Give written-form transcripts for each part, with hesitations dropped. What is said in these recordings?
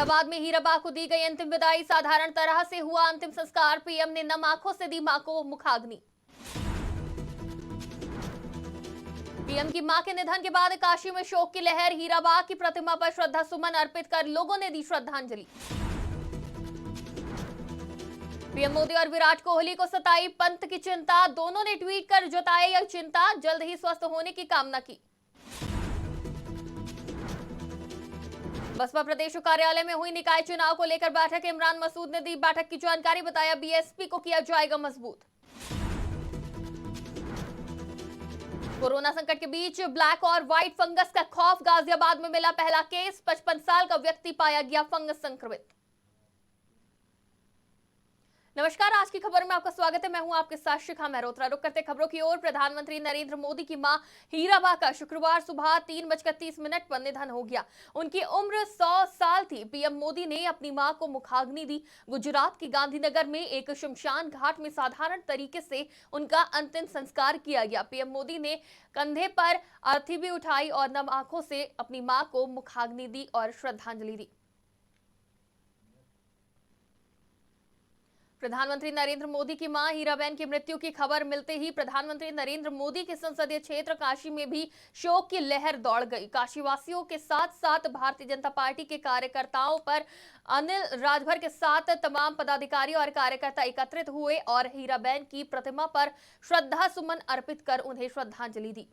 इलाहाबाद में हीरा बा को दी गई अंतिम विदाई। साधारण तरह से हुआ अंतिम संस्कार। पीएम ने नम आंखों से दी मां को मुखाग्नि। पीएम की मां के निधन के बाद काशी में शोक की लहर। हीरा बा की प्रतिमा पर श्रद्धा सुमन अर्पित कर लोगों ने दी श्रद्धांजलि। पीएम मोदी और विराट कोहली को सताई पंत की चिंता। दोनों ने ट्वीट कर जताई यह चिंता, जल्द ही स्वस्थ होने की कामना की। बसपा प्रदेश कार्यालय में हुई निकाय चुनाव को लेकर बैठक। इमरान मसूद ने दी बैठक की जानकारी। बताया बीएसपी को किया जाएगा मजबूत। कोरोना संकट के बीच ब्लैक और व्हाइट फंगस का खौफ। गाजियाबाद में मिला पहला केस। 55 साल का व्यक्ति पाया गया फंगस संक्रमित। नमस्कार, आज की खबर में आपका स्वागत है। मैं हूं आपके साथ शिखा मेहरोत्रा। रुक करते खबरों की ओर। प्रधानमंत्री नरेंद्र मोदी की मां हीरा बा का शुक्रवार सुबह 3:30 पर निधन हो गया। उनकी उम्र 100 साल थी। पीएम मोदी ने अपनी मां को मुखाग्नि दी। गुजरात के गांधीनगर में एक शमशान घाट में साधारण तरीके से उनका अंतिम संस्कार किया गया। पीएम मोदी ने कंधे पर अर्थी भी उठाई और नम आंखों से अपनी मां को मुखाग्नि दी और श्रद्धांजलि दी। प्रधानमंत्री नरेंद्र मोदी की मां हीराबेन की मृत्यु की खबर मिलते ही प्रधानमंत्री नरेंद्र मोदी के संसदीय क्षेत्र काशी में भी शोक की लहर दौड़ गई। काशीवासियों के साथ साथ भारतीय जनता पार्टी के कार्यकर्ताओं पर अनिल राजभर के साथ तमाम पदाधिकारी और कार्यकर्ता एकत्रित हुए और हीराबेन की प्रतिमा पर श्रद्धा सुमन अर्पित कर उन्हें श्रद्धांजलि दी।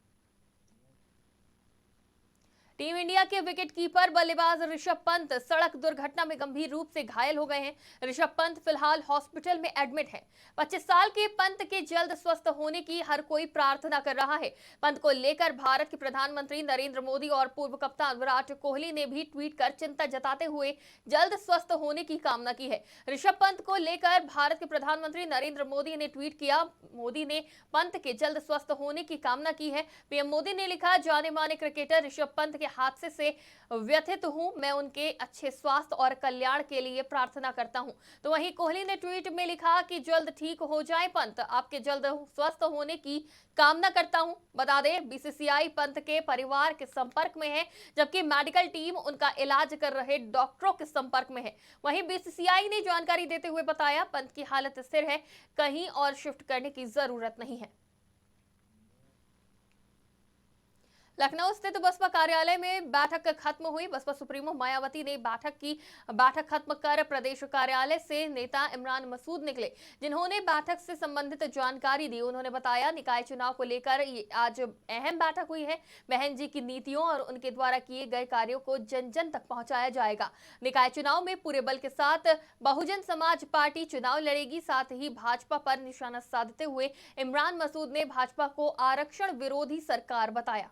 टीम इंडिया के विकेटकीपर बल्लेबाज ऋषभ पंत सड़क दुर्घटना में गंभीर रूप से घायल हो गए हैं। ऋषभ पंत फिलहाल हॉस्पिटल में एडमिट हैं। 25 साल के पंत के जल्द स्वस्थ होने की हर कोई प्रार्थना कर रहा है। पंत को लेकर भारत के प्रधानमंत्री नरेंद्र मोदी और पूर्व कप्तान विराट कोहली ने भी ट्वीट कर चिंता जताते हुए जल्द स्वस्थ होने की कामना की है। ऋषभ पंत को लेकर भारत के प्रधानमंत्री नरेंद्र मोदी ने ट्वीट किया। मोदी ने पंत के जल्द स्वस्थ होने की कामना की है। पीएम मोदी ने लिखा, जाने माने क्रिकेटर ऋषभ पंत हादसे से व्यथित हूं। मैं उनके अच्छे स्वास्थ्य और कल्याण के लिए प्रार्थना करता हूं। तो वहीं कोहली ने ट्वीट में लिखा कि जल्द ठीक हो जाए पंत, आपके जल्द स्वस्थ होने की कामना करता हूं। बता दें, बीसीसीआई पंत के परिवार के संपर्क में है, जबकि मेडिकल टीम उनका इलाज कर रहे डॉक्टरों के संपर्क में है। वहीं बीसीसीआई ने जानकारी देते हुए बताया, पंत की हालत स्थिर है, कहीं और शिफ्ट करने की जरूरत नहीं है। लखनऊ स्थित बसपा कार्यालय में बैठक खत्म हुई। बसपा सुप्रीमो मायावती ने बैठक खत्म कर प्रदेश कार्यालय से नेता इमरान मसूद निकले, जिन्होंने बैठक से संबंधित जानकारी दी। उन्होंने बताया, निकाय चुनाव को लेकर आज अहम बैठक हुई है। बहन जी की नीतियों और उनके द्वारा किए गए कार्यों को जन जन तक पहुंचाया जाएगा। निकाय चुनाव में पूरे बल के साथ बहुजन समाज पार्टी चुनाव लड़ेगी। साथ ही भाजपा पर निशाना साधते हुए इमरान मसूद ने भाजपा को आरक्षण विरोधी सरकार बताया।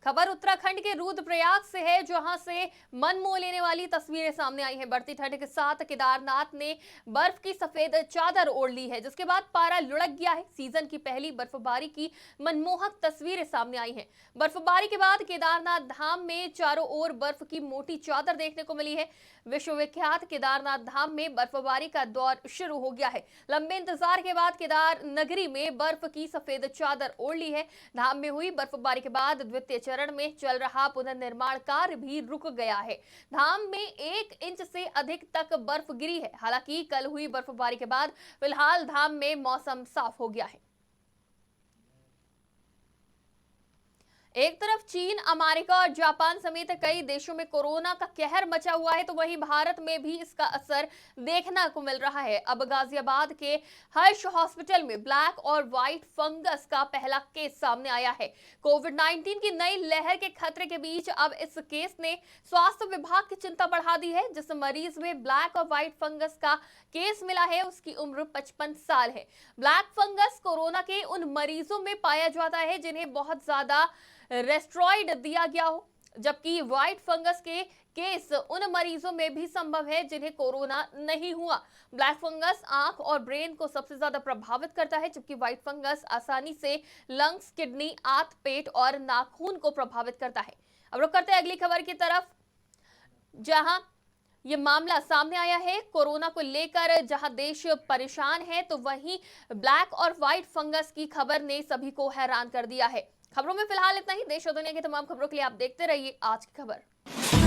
खबर उत्तराखंड के रुद्रप्रयाग से है, जहां से मन मोह लेने वाली तस्वीरें सामने आई हैं। बढ़ती ठंड के साथ केदारनाथ ने बर्फ की सफेद चादर ओढ़ ली है, जिसके बाद पारा लुढ़क गया है। सीजन की पहली बर्फबारी की मनमोहक तस्वीरें सामने आई हैं। बर्फबारी के बाद केदारनाथ धाम में चारों ओर बर्फ की मोटी चादर देखने को मिली है। विश्वविख्यात केदारनाथ धाम में बर्फबारी का दौर शुरू हो गया है। लंबे इंतजार के बाद केदार नगरी में बर्फ की सफेद चादर ओढ़ ली है। धाम में हुई बर्फबारी के बाद द्वितीय चरण में चल रहा पुनर्निर्माण कार्य भी रुक गया है। धाम में 1 इंच से अधिक तक बर्फ गिरी है। हालांकि कल हुई बर्फबारी के बाद फिलहाल धाम में मौसम साफ हो गया है। एक तरफ चीन, अमेरिका और जापान समेत कई देशों में कोरोना का कहर मचा हुआ है, तो वहीं भारत में भी इसका असर देखने को मिल रहा है। अब गाजियाबाद के हर्ष हॉस्पिटल में ब्लैक और व्हाइट फंगस का पहला केस सामने आया है। कोविड-19 की नई लहर के खतरे के बीच अब इस केस ने स्वास्थ्य विभाग की चिंता बढ़ा दी है। जिस मरीज में ब्लैक और व्हाइट फंगस का केस मिला है, उसकी उम्र 55 साल है। ब्लैक फंगस कोरोना के उन मरीजों में पाया जाता है जिन्हें बहुत ज्यादा रेस्ट्रॉइड दिया गया हो, जबकि व्हाइट फंगस के केस उन मरीजों में भी संभव है जिन्हें कोरोना नहीं हुआ। ब्लैक फंगस आंख और ब्रेन को सबसे ज्यादा प्रभावित करता है, जबकि व्हाइट फंगस आसानी से लंग्स, किडनी, आंत, पेट और नाखून को प्रभावित करता है। अब रुक करते हैं अगली खबर की तरफ, जहां ये मामला सामने आया है कोरोना को लेकर। जहां देश परेशान है, तो वहीं ब्लैक और व्हाइट फंगस की खबर ने सभी को हैरान कर दिया है। खबरों में फिलहाल इतना ही। देश और दुनिया की तमाम खबरों के लिए आप देखते रहिए आज की खबर।